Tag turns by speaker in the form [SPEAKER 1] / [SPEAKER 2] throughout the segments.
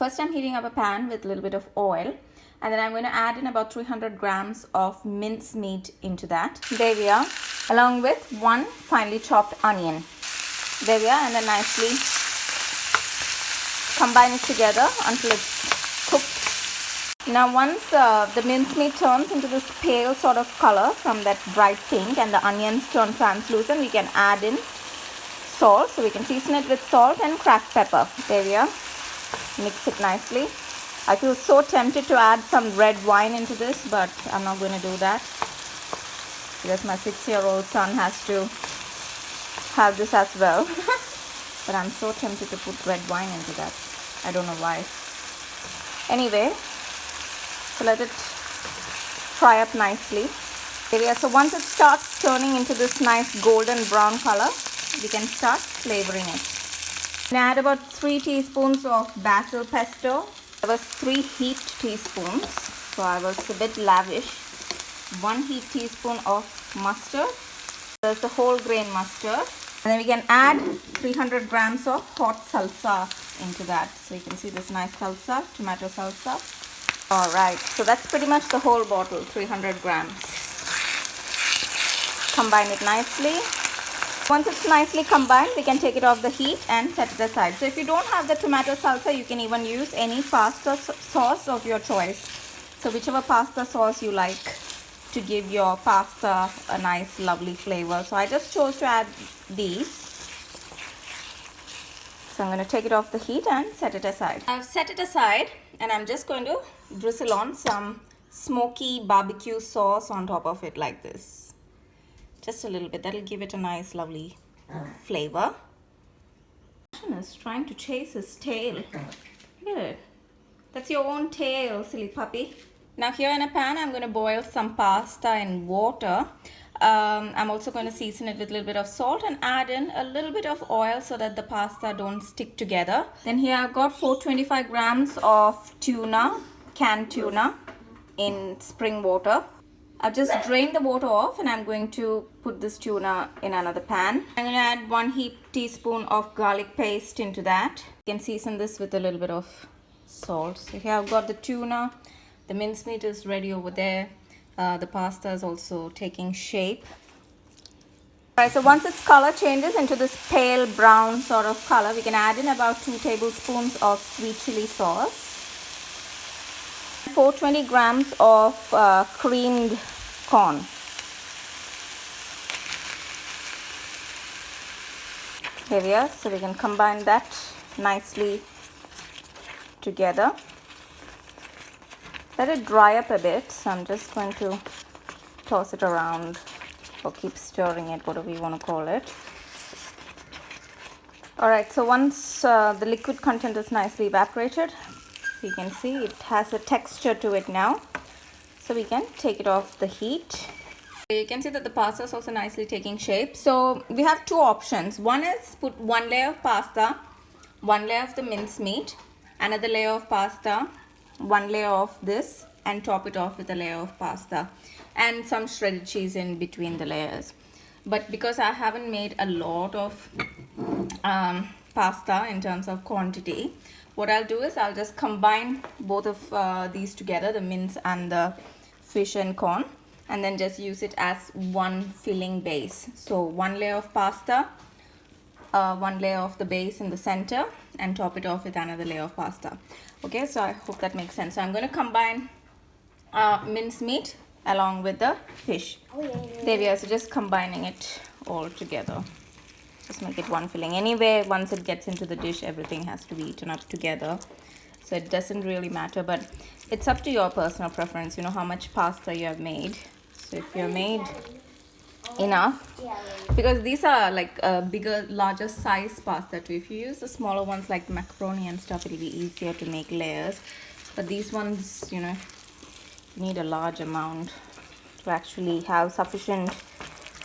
[SPEAKER 1] First, I'm heating up a pan with a little bit of oil, and then I'm going to add in about 300 grams of minced meat into that. There we are, along with one finely chopped onion. There we are, and then nicely combine it together until it's cooked. Now once the mincemeat turns into this pale sort of color from that bright pink and the onions turn translucent, we can add in salt. So we can season it with salt and cracked pepper. There we are. Mix it nicely. I feel so tempted to add some red wine into this, but I'm not going to do that because my 6-year-old son has to have this as well. But I'm so tempted to put red wine into that. I don't know why. Anyway, so let it fry up nicely. There we are. So once it starts turning into this nice golden brown color, we can start flavoring it. Now add about 3 teaspoons of basil pesto. There was 3 heaped teaspoons, so I was a bit lavish. 1 heaped teaspoon of mustard. There's the whole grain mustard. And then we can add 300 grams of hot salsa into that. So you can see this nice salsa, tomato salsa. Alright, so that's pretty much the whole bottle, 300 grams. Combine it nicely. Once it's nicely combined, we can take it off the heat and set it aside. So if you don't have the tomato salsa, you can even use any pasta sauce of your choice. So whichever pasta sauce you like to give your pasta a nice lovely flavor. So I just chose to add these. So I'm going to take it off the heat and set it aside. I've set it aside and I'm just going to drizzle on some smoky barbecue sauce on top of it like this. Just a little bit. That'll give it a nice lovely flavor. Tuna is trying to chase his tail. Look at it. That's your own tail, silly puppy. Now here in a pan, I'm going to boil some pasta in water. I'm also going to season it with a little bit of salt and add in a little bit of oil so that the pasta don't stick together. Then here I've got 425 grams of tuna, canned tuna in spring water. I've just drained the water off and I'm going to put this tuna in another pan. I'm going to add 1 heaped teaspoon of garlic paste into that. You can season this with a little bit of salt. So here I've got the tuna. The mincemeat is ready over there. The pasta is also taking shape. Alright, so once its color changes into this pale brown sort of color, we can add in about 2 tablespoons of sweet chili sauce. 420 grams of creamed corn. Here we are. So we can combine that nicely together. Let it dry up a bit. So I'm just going to toss it around or keep stirring it, whatever you want to call it. Alright, so once the liquid content is nicely evaporated, you can see it has a texture to it now. So we can take it off the heat. You can see that the pasta is also nicely taking shape. So we have 2 options. One is put 1 layer of pasta, 1 layer of the mincemeat, another layer of pasta, 1 layer of this, and top it off with a layer of pasta and some shredded cheese in between the layers. But because I haven't made a lot of pasta in terms of quantity, what I'll do is I'll just combine both of these together, the mince and the fish and corn, and then just use it as one filling base. So 1 layer of pasta, 1 layer of the base in the center, and top it off with another layer of pasta. Okay, so I hope that makes sense. So I'm going to combine mincemeat along with the fish. There we are. So just combining it all together. Just make it one filling. Anyway, once it gets into the dish, everything has to be eaten up together. So it doesn't really matter, but it's up to your personal preference. You know how much pasta you have made. So if you're made enough, because these are like bigger, larger size pasta too. If you use the smaller ones like macaroni and stuff, it'll be easier to make layers. But these ones, you know, you need a large amount to actually have sufficient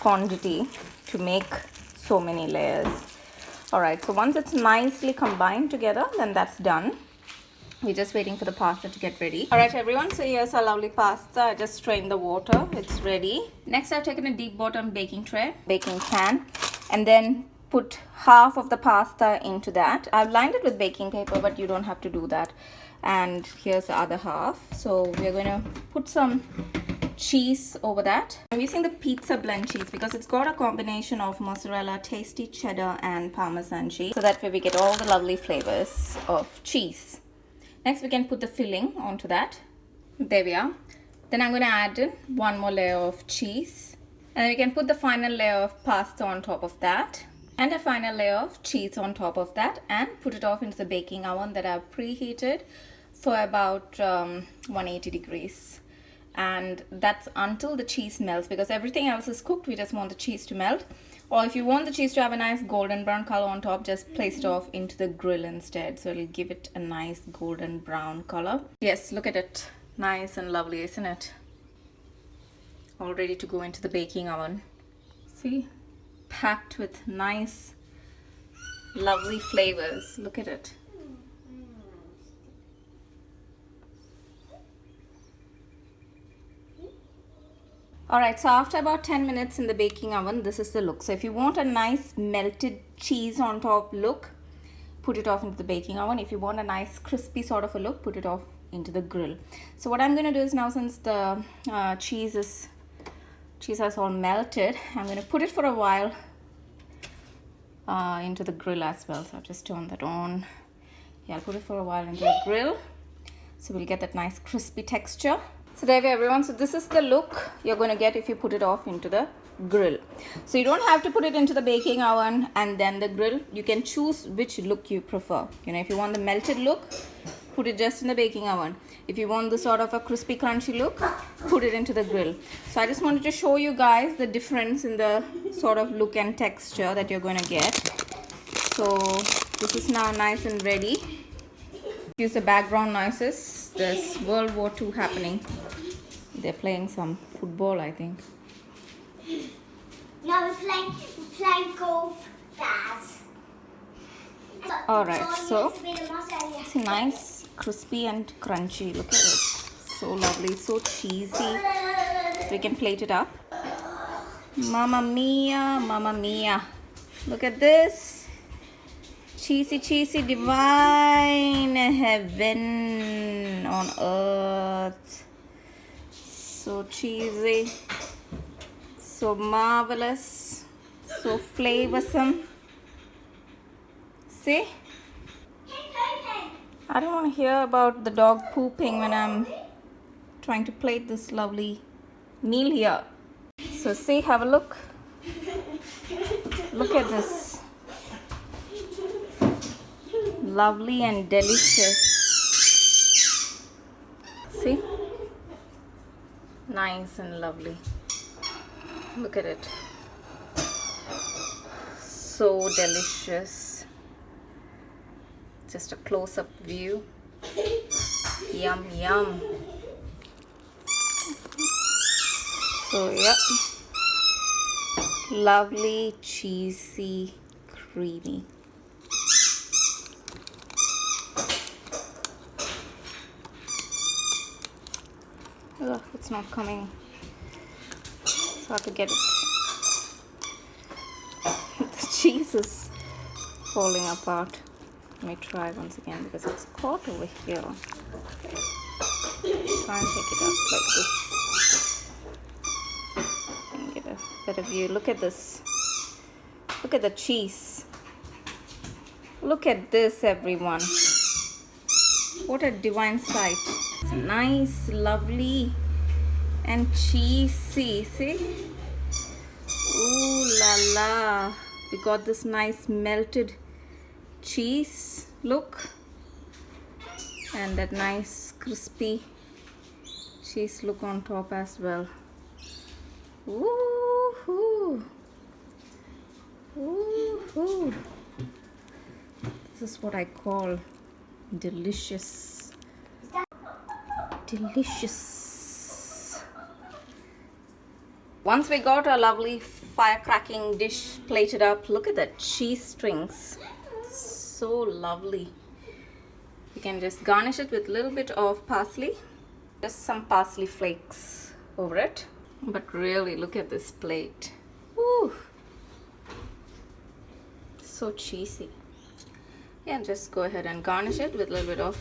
[SPEAKER 1] quantity to make so many layers. Alright, so once it's nicely combined together, then that's done. We're just waiting for the pasta to get ready. Alright everyone, so here's our lovely pasta. I just strained the water. It's ready. Next I've taken a deep bottom baking pan and then put half of the pasta into that. I've lined it with baking paper, but you don't have to do that. And here's the other half. So we're going to put some cheese over that. I'm using the pizza blend cheese because it's got a combination of mozzarella, tasty cheddar and parmesan cheese, so that way we get all the lovely flavors of cheese. Next we can put the filling onto that. There we are. Then I'm going to add in one more layer of cheese, and then we can put the final layer of pasta on top of that, and a final layer of cheese on top of that, and put it off into the baking oven that I've preheated for about 180 degrees. And that's until the cheese melts, because everything else is cooked. We just want the cheese to melt. Or if you want the cheese to have a nice golden brown color on top, just place it off into the grill instead, so it'll give it a nice golden brown color. Yes, look at it. Nice and lovely, isn't it? All ready to go into the baking oven. See? Packed with nice lovely flavors. Look at it. Alright, so after about 10 minutes in the baking oven, this is the look. So if you want a nice melted cheese on top look, put it off into the baking oven. If you want a nice crispy sort of a look, put it off into the grill. So what I'm going to do is now, since the cheese has all melted, I'm going to put it for a while into the grill as well. So I'll just turn that on. Yeah, I'll put it for a while into the grill, so we'll get that nice crispy texture. So there we are, everyone. So this is the look you're going to get if you put it off into the grill. So you don't have to put it into the baking oven and then the grill. You can choose which look you prefer. You know, if you want the melted look, put it just in the baking oven. If you want the sort of a crispy crunchy look, put it into the grill. So I just wanted to show you guys the difference in the sort of look and texture that you're going to get. So this is now nice and ready. Use the background noises. There's World War II happening. They're playing some football, I think.
[SPEAKER 2] No, we're playing golf, Daz.
[SPEAKER 1] Alright, so it's nice, crispy and crunchy. Look at it. So lovely, so cheesy. We can plate it up. Mamma mia, mamma mia. Look at this. Cheesy, cheesy, divine heaven on earth. So cheesy, so marvelous, so flavorsome. See? I don't want to hear about the dog pooping when I'm trying to plate this lovely meal here. So see, have a look. Look at this. Lovely and delicious. See? Nice and lovely. Look at it. So delicious. Just a close-up view. Yum, yum. So, yep. Lovely, cheesy, creamy. Ugh, it's not coming. So I have to get it. The cheese is falling apart. Let me try once again because it's caught over here. Try and take it up like this. And get a better view. Look at this. Look at the cheese. Look at this, everyone. What a divine sight. It's nice, lovely, and cheesy. See? Ooh la la. We got this nice melted cheese look, and that nice crispy cheese look on top as well. Woohoo! Woohoo! This is what I call delicious. Delicious. Once we got our lovely fire-cracking dish plated up, look at the cheese strings. So lovely. You can just garnish it with a little bit of parsley. Just some parsley flakes over it. But really, look at this plate. Woo! so cheesy. Yeah, just go ahead and garnish it with a little bit of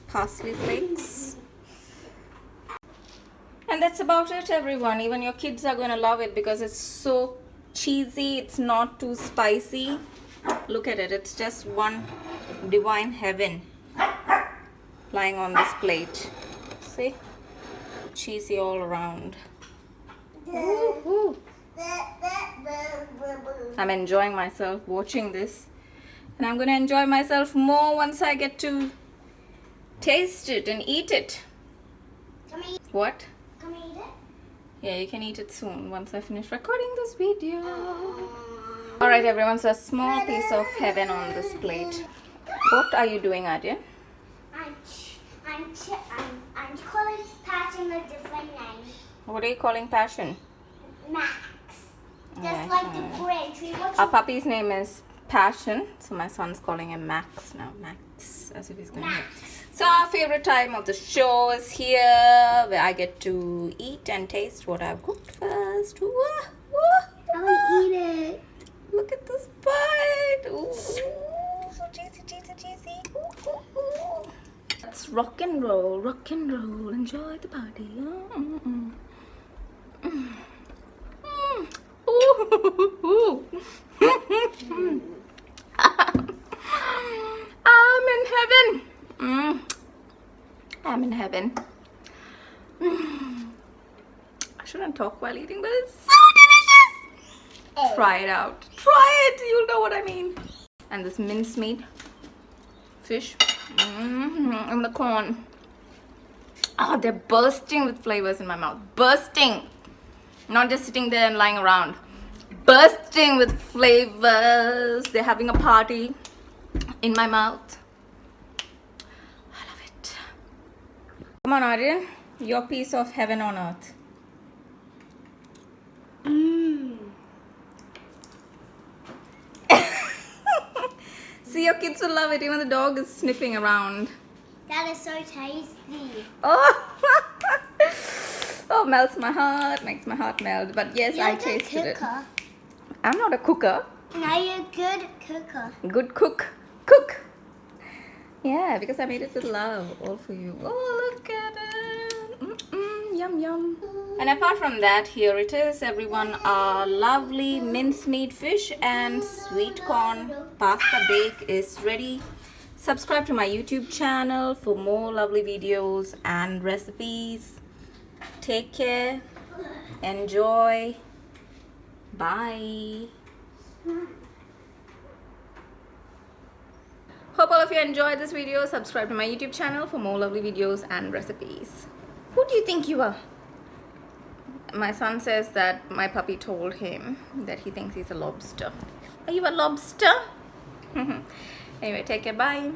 [SPEAKER 1] parsley flakes. And that's about it, everyone. Even your kids are going to love it because it's so cheesy. It's not too spicy. Look at it. It's just one divine heaven lying on this plate. See? Cheesy all around. Woo-hoo. I'm enjoying myself watching this. And I'm going to enjoy myself more once I get to taste it and eat it.
[SPEAKER 2] Can we eat?
[SPEAKER 1] What?
[SPEAKER 2] Can we eat it?
[SPEAKER 1] Yeah, you can eat it soon once I finish recording this video. Alright everyone, so a small piece of heaven on this plate. What are you doing, Aryan?
[SPEAKER 2] I'm calling passion a different name.
[SPEAKER 1] What are you calling passion?
[SPEAKER 2] Max. Just
[SPEAKER 1] Yeah,
[SPEAKER 2] like the Grinch.
[SPEAKER 1] Our puppy's name is Passion, so my son's calling him Max now. Max, as if he's going to. So our favorite time of the show is here, where I get to eat and taste what I've cooked first.
[SPEAKER 2] I want to eat it.
[SPEAKER 1] Look at this bite. Ooh, so cheesy, cheesy, cheesy. Ooh, ooh, ooh. Let's rock and roll, enjoy the party. Ooh. I'm in heaven. I'm in heaven. I shouldn't talk while eating, but it's so delicious. Try it out. Try it. You'll know what I mean. And this mincemeat fish and the corn. Oh, they're bursting with flavors in my mouth. Bursting. Not just sitting there and lying around. Bursting with flavors. They're having a party in my mouth. I love it. Come on, Aryan. Your piece of heaven on earth. See, your kids will love it. Even the dog is sniffing around.
[SPEAKER 2] That is so tasty.
[SPEAKER 1] Oh, oh, melts my heart, makes my heart melt. But yes, I tasted it. I'm not a cooker.
[SPEAKER 2] No, you're a good cooker.
[SPEAKER 1] Good cook. Cook. Yeah, because I made it with love, all for you. Oh, look at it. Yum, yum. And apart from that, here it is, everyone. Our lovely mincemeat fish and sweet corn pasta bake is ready. Subscribe to my YouTube channel for more lovely videos and recipes. Take care. Enjoy. Bye. Hope all of you enjoyed this video. Subscribe to my YouTube channel for more lovely videos and recipes. Who do you think you are? My son says that my puppy told him that he thinks he's a lobster. Are you a lobster? Anyway, take care. Bye.